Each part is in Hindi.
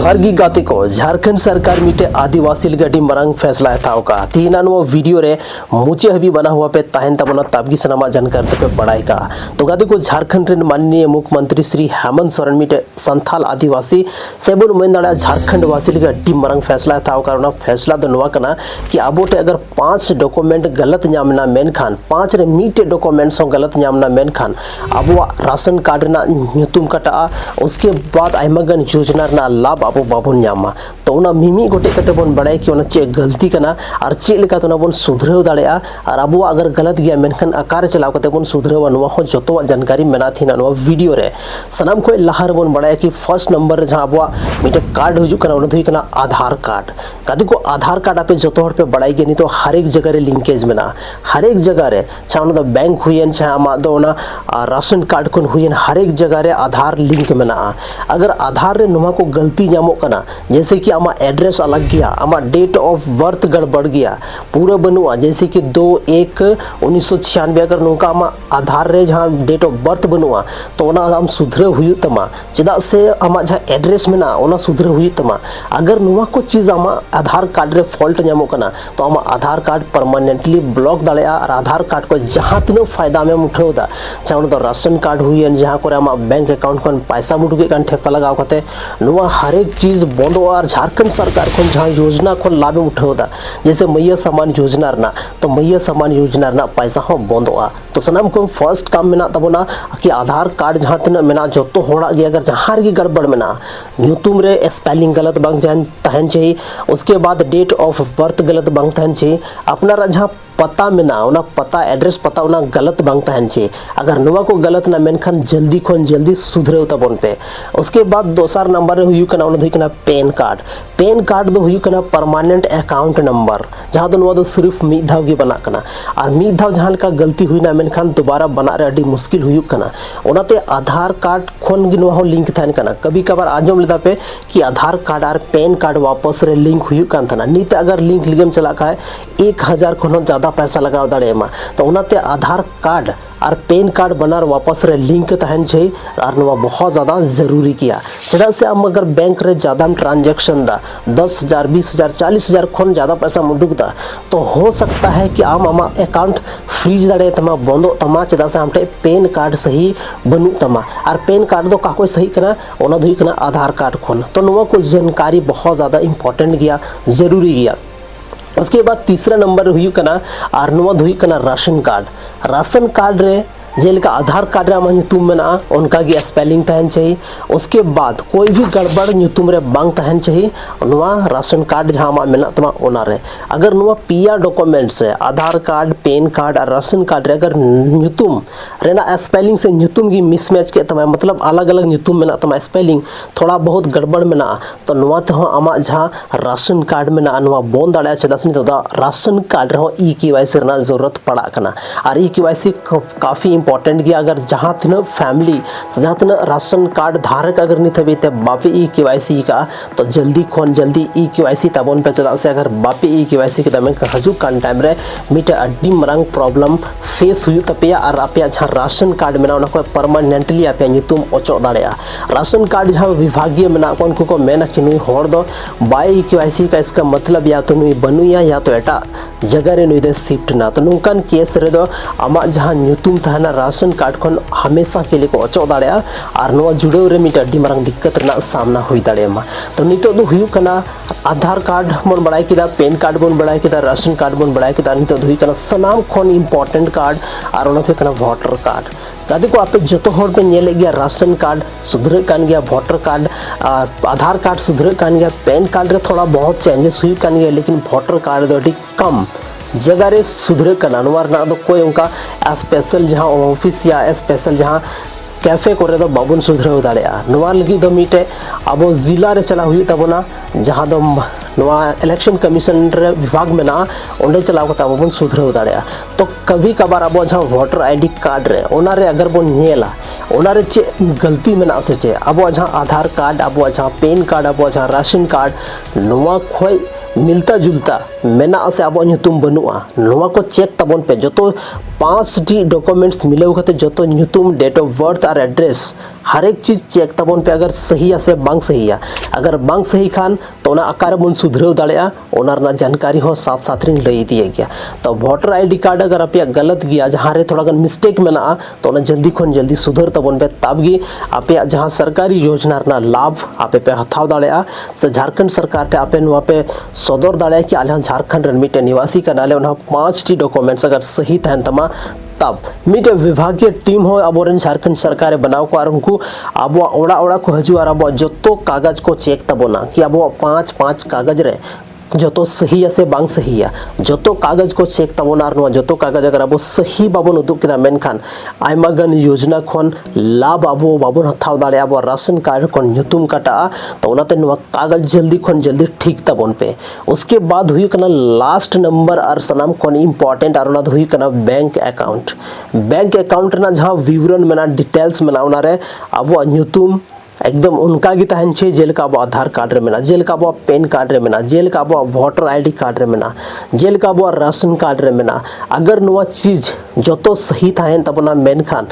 जोहारगी गाते को झारखंड सरकार मिटे आदिवासी लगे मारंग फैसला हताव का तीना वीडियो रे मुचे हबी बना हुआ पे तहन तबना ताबगी सनामा जानकार पे बड़ाई का तो गाते को झारखंड रे माननीय मुख्यमंत्री श्री हेमंत सोरेन मिटे संथाल आदिवासी सेबुन मेंदा झारखंड वासी लगे मारंग फैसला हताव का फैसला दो नवा कना कि आबोटे अगर 5 डॉक्यूमेंट गलत नामना मेनखान 5 रे मीटे डॉक्यूमेंट सो गलत नामना मेनखान अब राशन कार्ड ना ᱧᱩᱛᱩᱢ कटा उसके बाद आयमागन योजना ना लाभ अब बाबन ᱧᱟᱢᱟ तो उना मिमी गोटे कते बन बड़ाई कि उना चे गलती कना और चे लेका तो बन सुधराव दाड़ेया और अब अगर गलत गया मेनखान आकार चलाव कते बन सुधराव नवा हो जतो जानकारी मेना थीना नवा वीडियो रे सनाम को लहार बन बड़ाई कि फर्स्ट नंबर रे जहां अब मिटे कार्ड हुजु कना उना दुई कना आधार कार्ड कदी को आधार कार्ड आपे जतो हर पे बड़ाई गनी तो हर एक जगह रे लिंकेज मेना हर एक जगह रे चाहे उना बैंक हुयन चाहे आमा दो उना राशन कार्ड कोन हुयन हर एक जगह रे आधार लिंक मेना अगर आधार रे नुमा को गलती नामो कना जैसे कि आमा एड्रेस अलग गया आमा डेट ऑफ बर्थ गड़बड़ गया पूरा बनुआ जैसे कि 2/1/1996 अगर नुका आमा आधार रे जहां डेट ऑफ बर्थ बनुआ तो ओना आम सुधरे हुई तमा चेदा से आमा जहां एड्रेस मेना ओना सुधरे हुई तमा अगर नुमा को चीज आमा आधार कार्ड रे फॉल्ट नामो कना तो आमा आधार कार्ड परमानेंटली ब्लॉक दाड़ेया और आधार कार्ड को जहां तिनो फायदा में उठावदा चाहे उन राशन कार्ड हुईन जहां करे आमा बैंक अकाउंट खन पैसा मुटुके कान ठेपा लगाव कते नुआ हर एक चीज बंद और झारखंड सरकार खन जहां योजना खन लाभ उठावदा जैसे मैया सम्मान योजना रना तो मैया सम्मान योजना रना पैसा हो बंदोआ तो सनाम को फर्स्ट काम मेना तबना कि आधार कार्ड जहां तना मेना जतो होड़ा गे अगर जहां रे गड़बड़ मेना ᱧᱩᱛᱩᱢ रे स्पेलिंग गलत बांग जान तहन चाहिए उसके बाद डेट ऑफ बर्थ गलत बांग तहन चाहिए अपना जहां पता मेना उना पता एड्रेस पता उना गलत बांग तहन चाहिए अगर नुआ को गलत ना मेनखान जल्दी खन जल्दी सुधरे तबन पे उसके बाद दोसर नंबर रे हुई कना उना हुई कना पेन कार्ड दो हुई कना परमानेंट अकाउंट नंबर जहां दो नुआ दो सिर्फ मिद धाव गे बना कना और मिद धाव जहां का गलती हुई ना मेनखान दोबारा बना रे अडी मुश्किल हुई कना ओनाते आधार कार्ड खन गे नुआ हो लिंक थान कना कभी कभार आजम लेदा पे कि आधार कार्ड और पेन कार्ड वापस रे लिंक हुई कान थाना नीते अगर लिंक लिगम चला का 1000 खन ज्यादा पैसा लगाव दाड़ेमा तो उनाते आधार कार्ड और पेन कार्ड बनार वापस रे लिंक तहन छै और नवा बहुत ज़्यादा जरूरी किया चदा से हम अगर बैंक रे ज़्यादा ट्रांजैक्शन दा 10,000 20,000 40,000 खन ज़्यादा पैसा मुडुक दा तो हो सकता है कि आम आमा अकाउंट फ्रीज दाड़े तमा बंदो तमा चदा से हमटे पेन कार्ड सही बनु तमा और पेन कार्ड दो काको सही कना ओना दुई कना आधार कार्ड खन तो नवा को जानकारी बहुत ज़्यादा इंपॉर्टेंट गया जरूरी गया उसके बाद तीसरा नंबर हुई कना और नवा हुई कना राशन कार्ड रे जेलका आधार कार्ड रे ᱧᱩᱛᱩᱢ मेना उनका की स्पेलिंग तहन चाहिए उसके बाद कोई भी गड़बड़ ᱧᱩᱛᱩᱢ रे बांग तहन चाहिए नवा राशन कार्ड जहां मेना तमा ओना रे अगर नवा पिया डॉक्यूमेंट्स है आधार कार्ड पेन कार्ड और राशन कार्ड रे अगर ᱧᱩᱛᱩम रेना स्पेलिंग से ᱧᱩᱛᱩम की मिसमैच के तमा मतलब अलग अलग ᱧᱩᱛᱩम मेना तमा स्पेलिंग थोड़ा बहुत गड़बड़ मेना तो नवा ते हो आमा जहां राशन कार्ड मेना नवा बोन दाड़ा चदासनी तो राशन कार्ड रे हो ई-केवाईसी रना जरूरत पड़ा कना और ई-केवाईसी काफी इंपॉर्टेंट गया अगर जहां तना फैमिली जहां तना राशन कार्ड धारक अगर नहीं थे ते बापे ई-केवाईसी का तो जल्दी खन जल्दी ई-केवाईसी तबन पे चला से अगर बापे ई-केवाईसी के दमे हजू कान टाइम रे मिटे अड्डी मरंग प्रॉब्लम फेस हुई तपया और आपया जहां राशन कार्ड मेना उना को परमानेंटली आपया ᱧᱩᱛᱩᱢ ओचो दाड़ेया राशन कार्ड जहां विभागीय मेना उनको को मेना कि नुई होड़ दो बाय ई-केवाईसी का इसका मतलब या तो नुई बनुया या तो एटा जगह रे नुई दे शिफ्ट ना तो नुकान केस रे दो आमा जहां ᱧᱩᱛᱩᱢ तहना राशन कार्ड खन हमेशा के लिए को ओचो दाड़ेया और नवा जुड़े रे मिट अड्डी मारंग दिक्कत रना सामना हुई दाड़ेमा तो नितो दो हुई कना आधार कार्ड बन बड़ाई किदा पेन कार्ड बन बड़ाई किदा राशन कार्ड बन बड़ाई किदा नितो हुई कना सनाम खन इंपॉर्टेंट कार्ड और ओनाते कना वोटर कार्ड दादी को आपे जतो होड़ पे नेले गया राशन कार्ड सुधरे कान गया वोटर कार्ड आधार कार्ड सुधरे कान गया पेन कार्ड रे थोड़ा बहुत चेंजेस हुई कान गया लेकिन वोटर कार्ड दो अड्डी कम जगह रे सुधरे कना नवा ना दो कोई उनका स्पेशल जहां ऑफिस या स्पेशल जहां कैफे को दो बाबुन सुधरे दाड़ेया नवा लगी दो मिटे अब जिला रे चला हुई तबना जहां दो नवा इलेक्शन कमीशन रे विभाग में ना ओंडे चलाव कता बाबुन सुधरे दाड़ेया तो कभी कभार अब जहां वोटर आईडी कार्ड रे ओना रे अगर बोन नेला ओना रे चे गलती में ना से चे अब जहां आधार कार्ड अब जहां पेन कार्ड अब जहां राशन कार्ड नवा खोई मिलता जुलता मेना से अब ᱧᱩᱛᱩᱢ बनुआ नवा को चेक तबन पे जो 5टी डॉक्यूमेंट्स मिलाव कते जतो ᱧᱩᱛᱩᱢ डेट ऑफ बर्थ और एड्रेस हर एक चीज चेक तबन पे अगर सही से बांग सही अगर बांग सही खान तो ना आकार बन सुधराव दाड़ेया ओना रना जानकारी हो साथ साथ रिंग लई दिए गया। तो वोटर आईडी कार्ड अगर आप गलत गया जहाँ रे थोड़ा मिस्टेक मेना तो ना जल्दी खन जल्दी सुधर तबन पे तबगी आप जहाँ सरकारी योजना रना लाभ आप पे हथाव दाड़ेया से झारखंड सरकार ते आपे नुआ पे सदर दाड़ेया कि आले झारखंड रन मिटे निवासी कनाले उन्हा 5टी डॉक्यूमेंट्स अगर सही तहन तमा तब मिटे विभागीय टीम हो अब झारखंड सरकार बनाव को और उनको अब ओड़ा ओड़ा को हजू और अब जो कागज को चेक तबोना कि अब 5 कागज रे जो तो सही से बांग सही जो तो कागज को चेक तबोना जो तो कागज अगर अब सही बाबन उदुग केदा मेनखान आयमा गन योजना खन लाभ अब बाबन हथाव दाड़े अब राशन कार्ड खन ᱧᱩᱛᱩᱢ काटा तो उनाते नुआ कागज जल्दी खन जल्दी ठीक तबन पे। उसके बाद हुई कना लास्ट नंबर और सनाम खन इम्पोर्टेंट और उना हुई कना बैंक अकाउंट ना जहाँ विवरण मेना डिटेल्स मेना उना रे अब ᱧᱩᱛᱩᱢ एकदम उनका गी तहन छे जेलका अब आधार कार्ड रे मेना जेलका अब पेन कार्ड रे मेना जेलका अब वोटर आईडी कार्ड रे मेना जेलका अब राशन कार्ड रे मेना अगर नुआ चीज जो तो सही तहन तबना मेनखान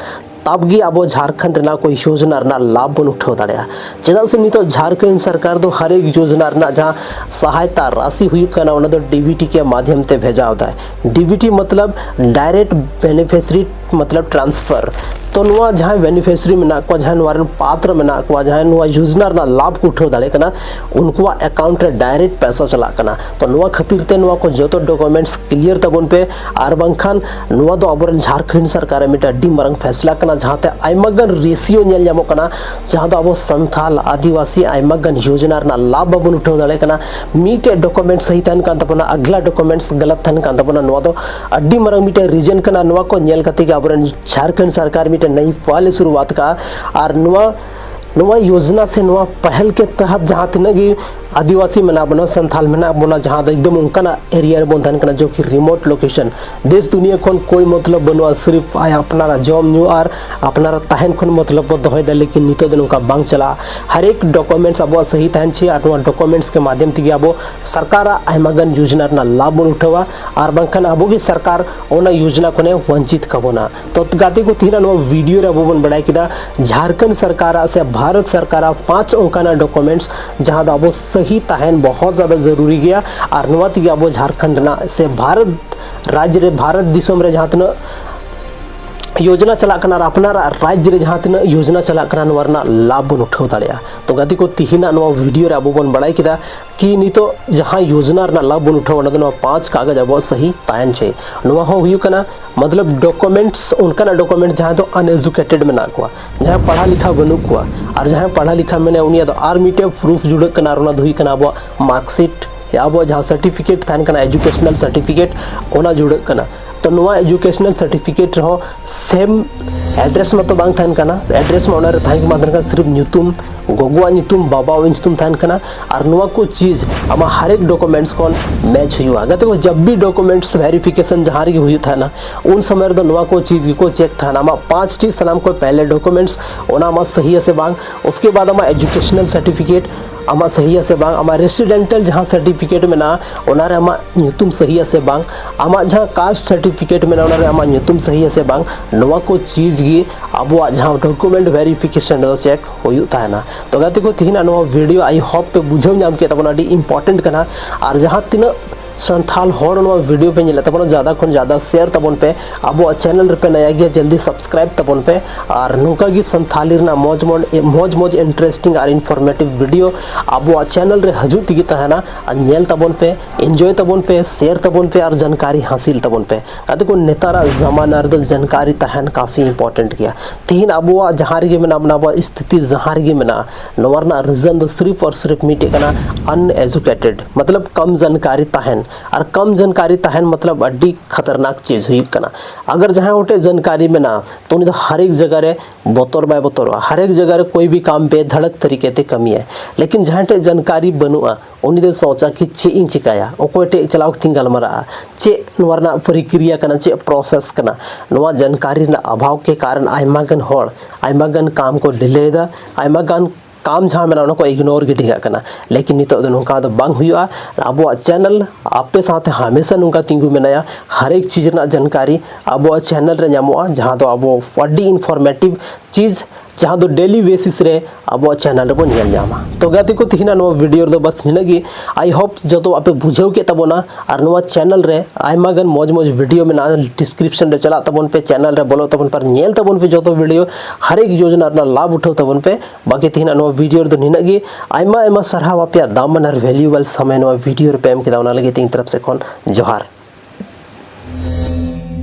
तबगी अब झारखंड रना कोई योजना रना लाभ बन उठाव दाड़ेया चेदा से नितो झारखंड सरकार दो हर एक योजना रना जहाँ सहायता राशि हुई कना उना दो डीबीटी के माध्यम से भेजाव दा डीबीटी मतलब डायरेक्ट बेनिफिशियरी मतलब ट्रांसफर तो नुआ जहाँ बेनिफिशियरी मेना को जहाँ नुआ पात्र मेना को जहाँ नुआ योजना रना लाभ को उठाव दाड़े कना उनको अकाउंट रे डायरेक्ट पैसा चला कना तो नुआ खातिर ते नुआ को जो तो डॉक्यूमेंट्स क्लियर तबन पे और बंखान नुआ दो अब झारखंड सरकार मिटा अड्डी मारंग फैसला कना जहाँ ते आयमागन रेशियो नेल जामो कना जहाँ दो अब संथाल आदिवासी आयमागन योजना रना लाभ बाबन उठाव दाड़े कना मिटे डॉक्यूमेंट सही तहन कान तबना अगला डॉक्यूमेंट्स गलत तहन कान तबना नुआ दो अड्डी मारंग मिटे रीजन कना नुआ को नेल कते के अब झारखंड सरकार नई पहले शुरुआत का और नुआ योजना से नुआ पहल के तहत जहाँ तिना की आदिवासी मेना बना संथाल मेना बना जहाँ एकदम उनका एरिया बन तहन कना जो कि रिमोट लोकेशन देश दुनिया खन कोई मतलब बनवा सिर्फ आया अपनारा जम न्यू और अपनारा तहन खन मतलब दहे दे लेकिन नितो दिन उनका बांग चला हर एक डॉक्यूमेंट्स अब सही तहन छे और डॉक्यूमेंट्स के माध्यम ते अब सरकार आयमागन योजना रना लाभ बन उठावा और बांखान अब की सरकार ओना योजना खने वंचित कबोना तो गाते को तीना नो वीडियो रे अब बन बड़ाई किदा झारखंड सरकार से भारत सरकार 5 अंकाना डॉक्यूमेंट्स जहाँ अब सही तहन बहुत ज़्यादा जरूरी गया और नुआ ती अब झारखंड ना से भारत राज्य रे भारत दिसम रे जहाँ तना योजना चला कना अपना राज्य रे जहाँ तना योजना चला कना नुआ लाभ बन उठाव दाड़ेया तो गाती को तिहिना नुआ वीडियो रे अब बन बड़ाई किदा कि नितो जहाँ योजना रना लाभ बन उठाव ना 5 कागज अब सही तहन छे नुआ हो हुई कना मतलब डॉक्यूमेंट्स उनका डॉक्यूमेंट जहाँ तो अनएजुकेटेड में ना कुआ जहाँ पढ़ा लिखा बनू कुआ और जहाँ पढ़ा लिखा मैंने उनिया तो आर मिटे प्रूफ जुड़ कना रोना धुई कना अब मार्कशीट या अब जहाँ सर्टिफिकेट तहन कना एजुकेशनल सर्टिफिकेट ओना जुड़ कना तो नुआ एजुकेशनल सर्टिफिकेट रहो सेम एड्रेस में तो बांग तहन कना एड्रेस में ओना तहन माध्यम का सिर्फ ᱧᱩᱛᱩᱢ गोगुआ ᱧᱩᱛᱩᱢ बाबा ᱧᱩᱛᱩᱢ तहन कना और नुआ को चीज आमा हर एक डॉक्यूमेंट्स को मैच हुआ गते को जब भी डॉक्यूमेंट्स वेरिफिकेशन जहाँ री हुई था ना उन समय तो नुआ को चीज को चेक था ना 5 चीज सलाम को पहले डॉक्यूमेंट्स ओना सही से बांग उसके बाद आमा एजुकेशनल सर्टिफिकेट आमा सही से बांग आमा रेसिडेंटल जहाँ सर्टिफिकेट में ना ओनारे आमा ᱧᱩᱛᱩᱢ सही से बांग आमा जहाँ कास्ट सर्टिफिकेट में ना ओनारे आमा ᱧᱩᱛᱩᱢ सही से बांग नुआ को चीज गी अब जहाँ डॉक्यूमेंट वेरिफिकेशन दो चेक हुई था ना तो गाते को तिहिना नुआ वीडियो आई होप पे बुझाव नाम के तबना डी इंपॉर्टेंट कना और जहाँ तीना संथाल होड़ नुआ वीडियो पे नेला तबना ज़्यादा खन ज़्यादा शेयर तबन पे अब चैनल पे नया गया जल्दी सब्सक्राइब तबन पे और नुका की संथाली रना मौज इंटरेस्टिंग और इन्फॉर्मेटिव वीडियो अब चैनल रे हजू तिगी तहना नेल तबन पे एंजॉय तबन पे शेयर तबन पे और जानकारी हासिल तबन पे अदे को नेतारा जमाना रे जानकारी तहन काफ़ी इंपॉर्टेंट गया तीन अब जहाँ रे में अपना स्थिति जहाँ रे में नवरना रीजन सिर्फ और सिर्फ मिटे कना अनएजुकेटेड मतलब कम जानकारी तहन और कम जानकारी तहन मतलब अड्डी खतरनाक चीज हुई कना अगर जहाँ उठे जानकारी में ना तो उन्हें तो हर एक जगह रे बतौर बाय बतौर हर एक जगह रे कोई भी काम बेधड़क तरीके ते कमी है लेकिन जहाँ टे जानकारी बनुआ उन्हें तो सोचा कि चे इन चिकाया ओको टे चलाव थिंग गलमरा चे नवरना प्रक्रिया कना चे प्रोसेस कना नवा जानकारी ना अभाव के कारण आयमागन होड़ आयमागन काम को डिले दा आयमागन काम जहाँ मेना उनको इग्नोर गिडी काना लेकिन नितो नौका दो बांग हुआ अब चैनल आपे साथ हमेशा नौका तिंगु मेनाया हर एक चीज़ ना जानकारी अब चैनल रे नामोआ जहाँ दो अब अड्डी इनफॉर्मेटिव चीज़ जहाँ दो डेली बेसिस रे अब चैनल रे बन नामा तो गाते को तिहिना नो वीडियो रे बस निनागी आई होप जो तो आपे बुझाव के तबोना और नो चैनल रे आयमा गन मौज मौज वीडियो में ना डिस्क्रिप्शन रे चला तबन पे चैनल रे बोलो तबन पर नेल तबन पे जो तो वीडियो हर एक योजना ना लाभ उठाओ तबन पे बाकी तिहिना नो वीडियो रे निनागी आयमा आयमा सरहाव आपे दामन और वैल्यूएबल समय नो वीडियो रे पे एम के दावना लगे तीन तरफ से कौन जोहार।